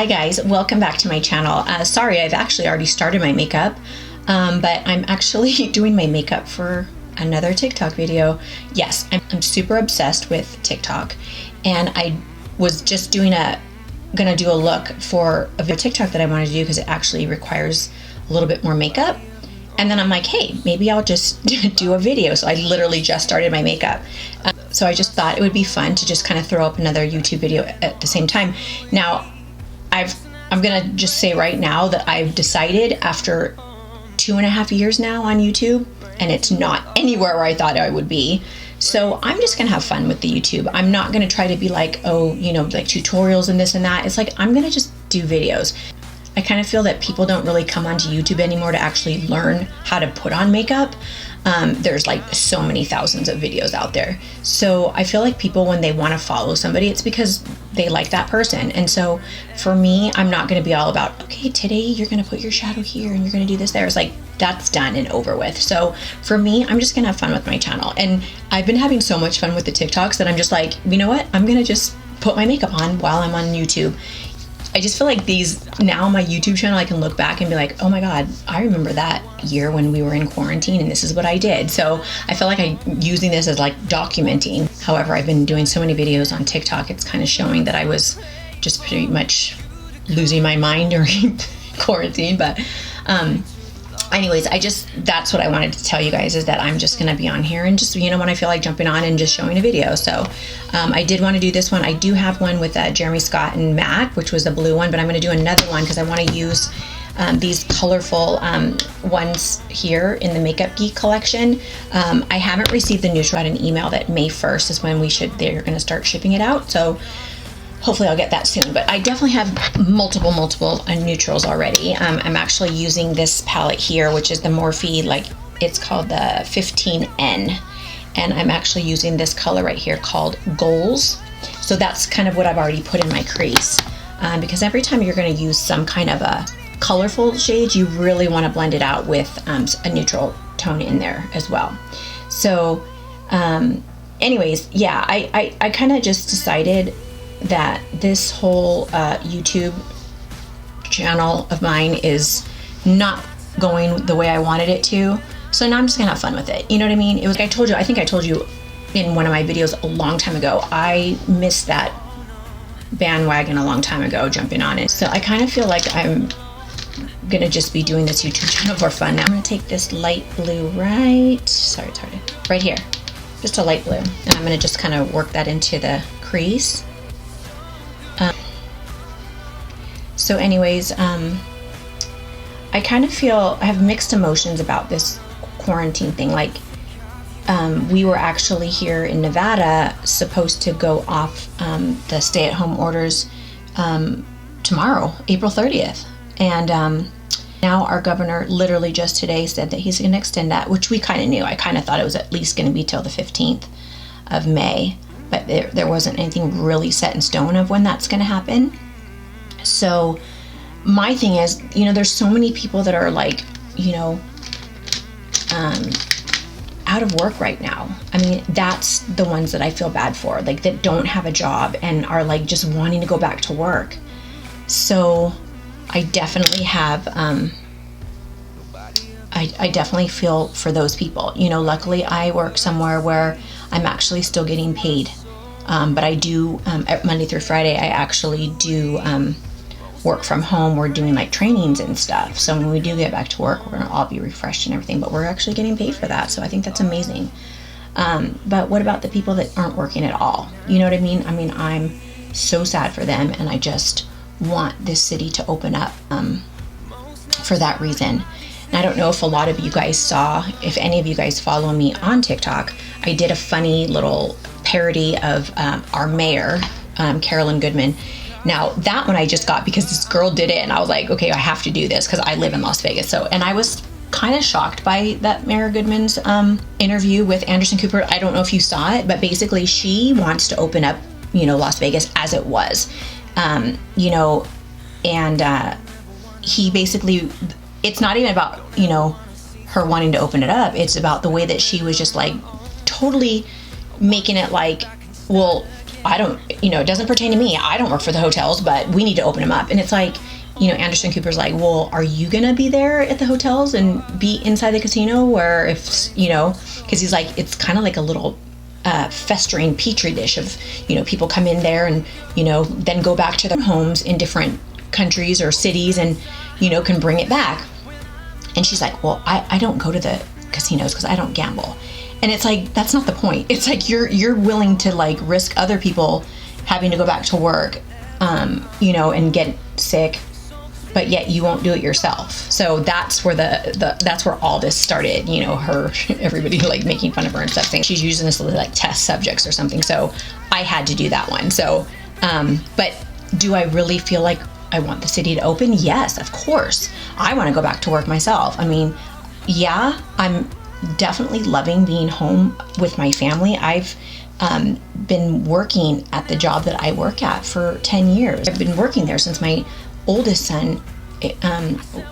Hi guys, welcome back to my channel. Sorry, I've actually already started my makeup, but I'm actually doing my makeup for another TikTok video. Yes, I'm super obsessed with TikTok, and I was just gonna do a look for a video TikTok that I wanted to do because it actually requires a little bit more makeup. And then I'm like, hey, maybe I'll just do a video. So I literally just started my makeup. So I just thought it would be fun to just kind of throw up another YouTube video at the same time. Now, I'm gonna just say right now that I've decided after 2.5 years now on YouTube, and it's not anywhere where I thought I would be. So I'm just gonna have fun with the YouTube. I'm not gonna try to be like, oh, you know, like tutorials and this and that. It's like, I'm gonna just do videos. I kind of feel that people don't really come onto YouTube anymore to actually learn how to put on makeup. There's like so many thousands of videos out there. So I feel like people, when they want to follow somebody, it's because they like that person. And so for me, I'm not going to be all about, okay, today you're going to put your shadow here and you're going to do this there. It's like, that's done and over with. So for me, I'm just going to have fun with my channel. And I've been having so much fun with the TikToks that I'm just like, you know what? I'm going to just put my makeup on while I'm on YouTube. I just feel like now my YouTube channel, I can look back and be like, oh my God, I remember that year when we were in quarantine and this is what I did. So I feel like I'm using this as like documenting. However, I've been doing so many videos on TikTok, it's kind of showing that I was just pretty much losing my mind during quarantine. But anyways, that's what I wanted to tell you guys, is that I'm just going to be on here and just, you know, when I feel like jumping on and just showing a video. So I did want to do this one. I do have one with Jeremy Scott and Matte, which was the blue one, but I'm going to do another one because I want to use these colorful ones here in the Makeup Geek collection. I haven't received the news. I got an email that May 1st is when they're going to start shipping it out. So hopefully I'll get that soon, but I definitely have multiple neutrals already. I'm actually using this palette here, which is the Morphe, it's called the 15N, and I'm actually using this color right here called Goals. So that's kind of what I've already put in my crease, because every time you're going to use some kind of a colorful shade, you really want to blend it out with a neutral tone in there as well. So anyways, yeah, I kind of just decided that this whole YouTube channel of mine is not going the way I wanted it to. So now I'm just gonna have fun with it. You know what I mean? It was, I think I told you in one of my videos a long time ago, I missed that bandwagon a long time ago, jumping on it. So I kind of feel like I'm gonna just be doing this YouTube channel for fun. Now I'm gonna take this light blue right here, just a light blue. And I'm gonna just kind of work that into the crease. So anyways, I kind of feel I have mixed emotions about this quarantine thing. Like, we were actually here in Nevada supposed to go off the stay-at-home orders tomorrow, April 30th. And now our governor literally just today said that he's going to extend that, which we kind of knew. I kind of thought it was at least going to be till the 15th of May, but there wasn't anything really set in stone of when that's going to happen. So my thing is, you know, there's so many people that are like, you know, out of work right now. I mean, that's the ones that I feel bad for, like that don't have a job and are like just wanting to go back to work. So I definitely have, I definitely feel for those people. You know, luckily I work somewhere where I'm actually still getting paid. But I do, Monday through Friday, I actually do work from home. We're doing like trainings and stuff. So when we do get back to work, we're gonna all be refreshed and everything, but we're actually getting paid for that. So I think that's amazing. But what about the people that aren't working at all? You know what I mean? I mean, I'm so sad for them, and I just want this city to open up for that reason. And I don't know if a lot of you guys saw, if any of you guys follow me on TikTok, I did a funny little parody of our mayor, Carolyn Goodman. Now that one I just got because this girl did it, and I was like, okay, I have to do this because I live in Las Vegas. So, and I was kind of shocked by that Mayor Goodman's interview with Anderson Cooper. I don't know if you saw it, but basically she wants to open up, you know, Las Vegas as it was, you know, and he basically, it's not even about, you know, her wanting to open it up. It's about the way that she was just like totally making it like, well, I don't, it doesn't pertain to me. I don't work for the hotels, but we need to open them up. And it's like, Anderson Cooper's like, well, are you going to be there at the hotels and be inside the casino? Or if, because he's like, it's kind of like a little festering petri dish of, people come in there and, then go back to their homes in different countries or cities and, can bring it back. And she's like, well, I don't go to the casinos because I don't gamble. And it's like, that's not the point. It's like you're willing to like risk other people having to go back to work, and get sick, but yet you won't do it yourself. So that's where that's where all this started. Everybody like making fun of her and stuff, saying she's using this to like test subjects or something. So I had to do that one. So, but do I really feel like I want the city to open? Yes, of course. I want to go back to work myself. I mean, yeah, I'm definitely loving being home with my family. I've been working at the job that I work at for 10 years. I've been working there since my oldest son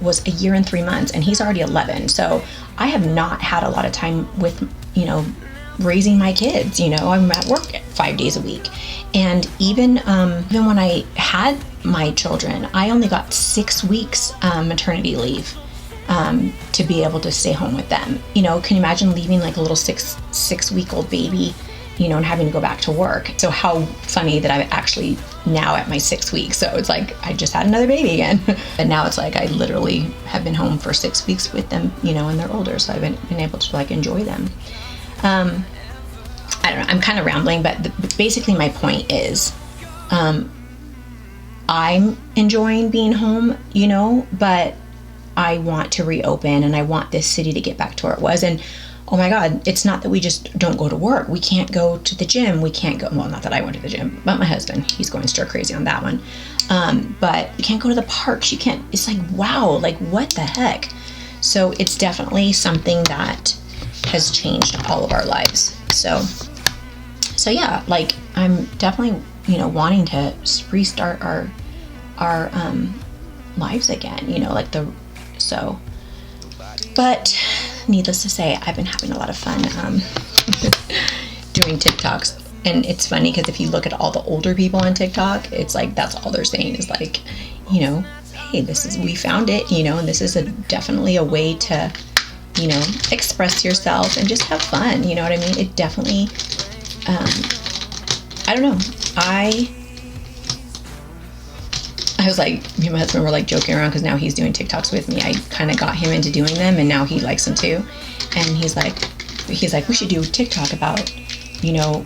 was a year and 3 months, and he's already 11. So I have not had a lot of time with, raising my kids. I'm at work 5 days a week. And even when I had my children, I only got 6 weeks maternity leave to be able to stay home with them. Can you imagine leaving like a little six-week-old baby, and having to go back to work? So how funny that I'm actually now at my 6 weeks. So it's like I just had another baby again. And now it's like I literally have been home for 6 weeks with them, and they're older. So I've been able to like enjoy them. I don't know, I'm kind of rambling, but basically my point is, I'm enjoying being home, but I want to reopen and I want this city to get back to where it was. And oh my God, it's not that we just don't go to work. We can't go to the gym. We can't go, well, not that I went to the gym, but my husband, he's going stir crazy on that one. But you can't go to the parks. You can't, it's like, wow, like what the heck? So it's definitely something that has changed all of our lives. So yeah, like I'm definitely, wanting to restart our lives again, but needless to say, I've been having a lot of fun doing TikToks. And it's funny because if you look at all the older people on TikTok, it's like that's all they're saying is like, hey, we found it, and this is definitely a way to, express yourself and just have fun. You know what I mean? It definitely, I don't know. I was like, me and my husband were like joking around because now he's doing TikToks with me. I kind of got him into doing them and now he likes them too. And he's like, we should do a TikTok about,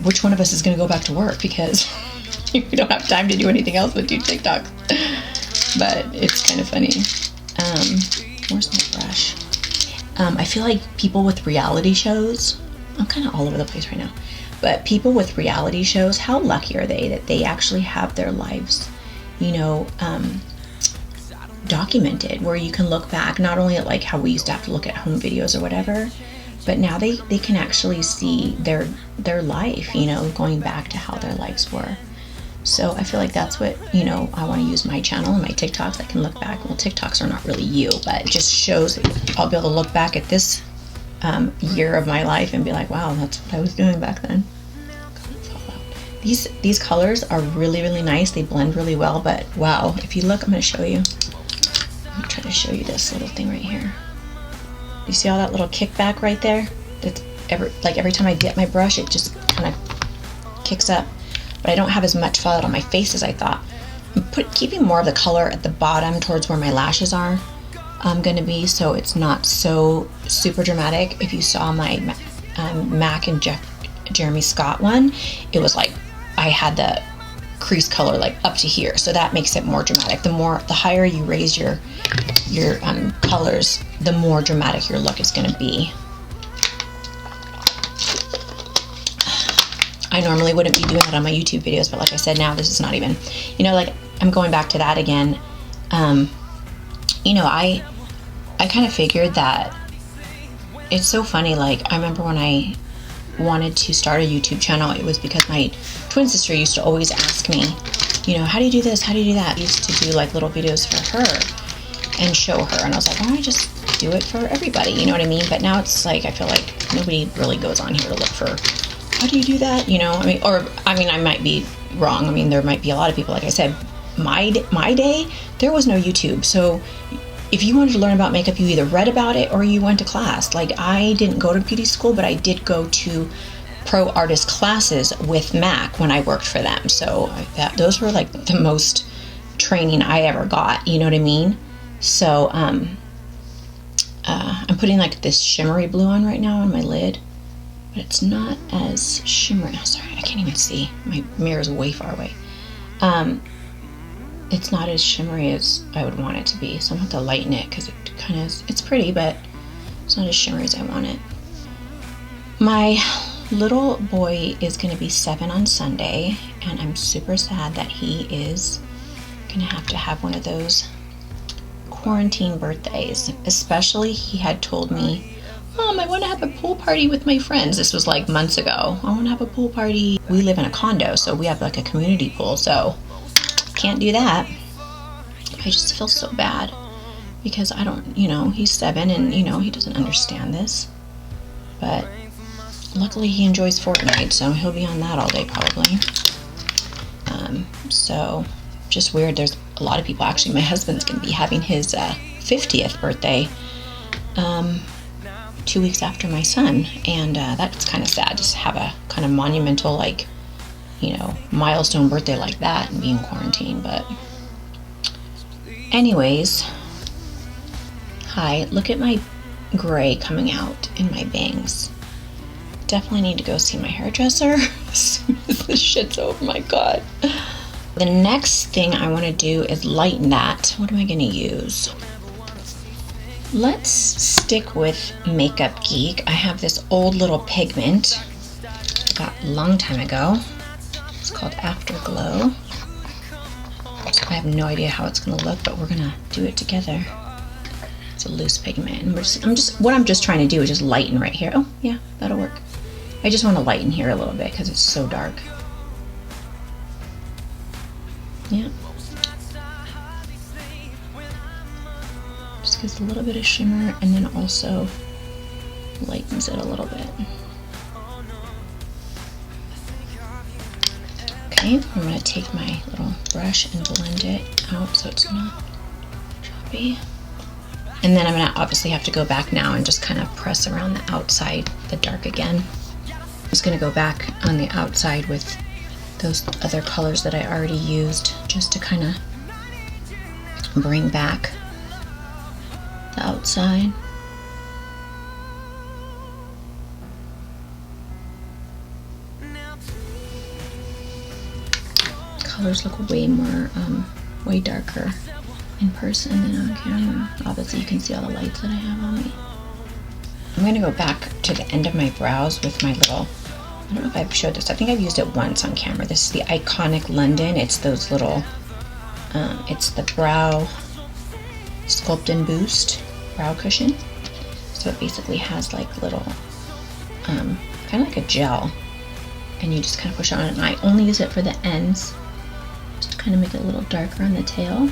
which one of us is going to go back to work because we don't have time to do anything else but do TikTok. But it's kind of funny. Where's my brush? I feel like people with reality shows, I'm kind of all over the place right now, but people with reality shows, how lucky are they that they actually have their lives, documented, where you can look back not only at like how we used to have to look at home videos or whatever, but now they can actually see their life, going back to how their lives were. So I feel like that's what, I want to use my channel and my TikToks. I can look back. Well, TikToks are not really you, but it just shows that I'll be able to look back at this year of my life and be like, wow, that's what I was doing back then. These colors are really, really nice. They blend really well, but wow, if you look, I'm going to show you. I'm going to try to show you this little thing right here. You see all that little kickback right there? It's every time I dip my brush, it just kind of kicks up. But I don't have as much fallout on my face as I thought. I'm keeping more of the color at the bottom towards where my lashes are going to be, so it's not so super dramatic. If you saw my Mac and Jeremy Scott one, it was like I had the crease color like up to here, so that makes it more dramatic. The higher you raise your colors, the more dramatic your look is going to be. I normally wouldn't be doing that on my YouTube videos, but like I said, now this is not even, like I'm going back to that again. I kind of figured that it's so funny. Like I remember when I wanted to start a YouTube channel, it was because my twin sister used to always ask me, how do you do this? How do you do that? I used to do like little videos for her and show her. And I was like, why don't I just do it for everybody? You know what I mean? But now it's like, I feel like nobody really goes on here to look for how do you do that? You know, I mean, I might be wrong. I mean, there might be a lot of people, like I said, my day, there was no YouTube. So if you wanted to learn about makeup, you either read about it or you went to class. Like, I didn't go to beauty school, but I did go to pro artist classes with MAC when I worked for them. So those were like the most training I ever got, you know what I mean? So I'm putting like this shimmery blue on right now on my lid, but it's not as shimmery. Oh, sorry, I can't even see. My mirror's way far away. It's not as shimmery as I would want it to be, so I'm going to have to lighten it because it kind of is, it's pretty, but it's not as shimmery as I want it. My little boy is going to be 7 on Sunday, and I'm super sad that he is going to have one of those quarantine birthdays. Especially, he had told me, Mom, I want to have a pool party with my friends. This was like months ago. I want to have a pool party. We live in a condo, so we have like a community pool, so can't do that. I just feel so bad because I don't, you know, he's 7 and, you know, he doesn't understand this. But luckily he enjoys Fortnite, so he'll be on that all day probably. So just weird. There's a lot of people. Actually, my husband's going to be having his 50th birthday 2 weeks after my son, and that's kind of sad, just have a kind of monumental, like, you know, milestone birthday like that and being quarantined. But anyways, hi, look at my gray coming out in my bangs. Definitely need to go see my hairdresser as soon as this shit's over. My God. The next thing I want to do is lighten that. What am I going to use? Let's stick with Makeup Geek. I have this old little pigment I got a long time ago. It's called Afterglow. So I have no idea how it's going to look, but we're going to do it together. It's a loose pigment. And what I'm just trying to do is just lighten right here. Oh, yeah, that'll work. I just want to lighten here a little bit because it's so dark. Yeah. Just gives a little bit of shimmer and then also lightens it a little bit. Okay, I'm going to take my little brush and blend it out so it's not choppy. And then I'm going to obviously have to go back now and just kind of press around the outside, the dark again. I'm just going to go back on the outside with those other colors that I already used just to kind of bring back the outside. Colors look way more, way darker in person than on camera. Obviously you can see all the lights that I have on me. I'm going to go back to the end of my brows with my little, I don't know if I've showed this, I think I've used it once on camera. This is the Iconic London. It's those little, it's the Brow Sculpt and Boost brow cushion. So it basically has like little, kind of like a gel, and you just kind of push it on, and I only use it for the ends, just to kind of make it a little darker on the tail.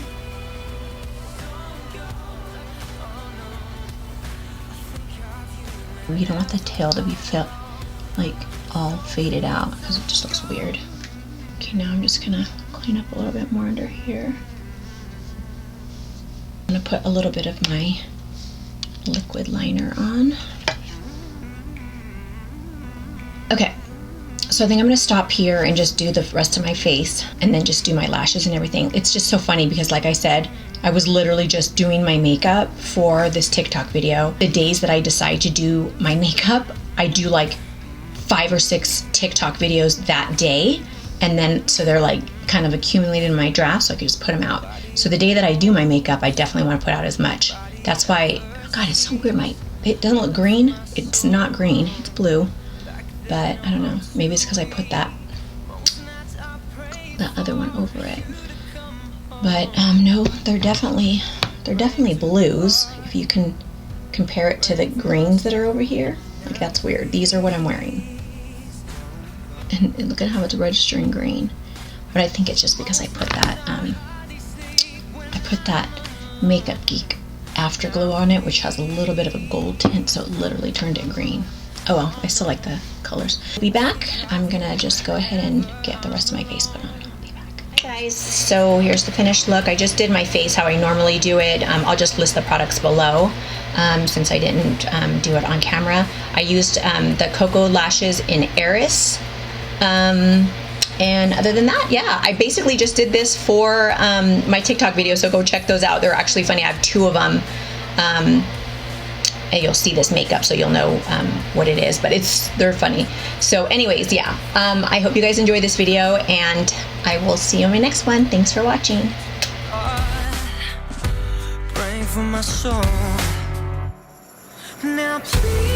You don't want the tail to be like all faded out because it just looks weird. Okay, now I'm just gonna clean up a little bit more under here. I'm gonna put a little bit of my liquid liner on. Okay, so I think I'm gonna stop here and just do the rest of my face and then just do my lashes and everything. It's just so funny because, like I said, I was literally just doing my makeup for this TikTok video. The days that I decide to do my makeup, I do like 5 or 6 TikTok videos that day. And then, so they're like kind of accumulated in my draft, so I can just put them out. So the day that I do my makeup, I definitely want to put out as much. That's why, oh God, it's so weird. It doesn't look green. It's not green, it's blue. But I don't know, maybe it's because I put that other one over it. But no, they're definitely blues. If you can compare it to the greens that are over here, like that's weird. These are what I'm wearing, and look at how it's registering green. But I think it's just because I put that Makeup Geek Afterglow on it, which has a little bit of a gold tint, so it literally turned it green. Oh well, I still like the colors. I'll be back. I'm gonna just go ahead and get the rest of my face put on. I'll be back. Hi guys, so here's the finished look. I just did my face how I normally do it. I'll just list the products below since I didn't do it on camera. I used the Cocoa Lashes in Eris. And other than that, yeah, I basically just did this for my TikTok video, so go check those out. They're actually funny. I have 2 of them. And you'll see this makeup, so you'll know what it is, but they're funny. So anyways, yeah, I hope you guys enjoyed this video, and I will see you in my next one. Thanks for watching. Praying for my soul. Now please.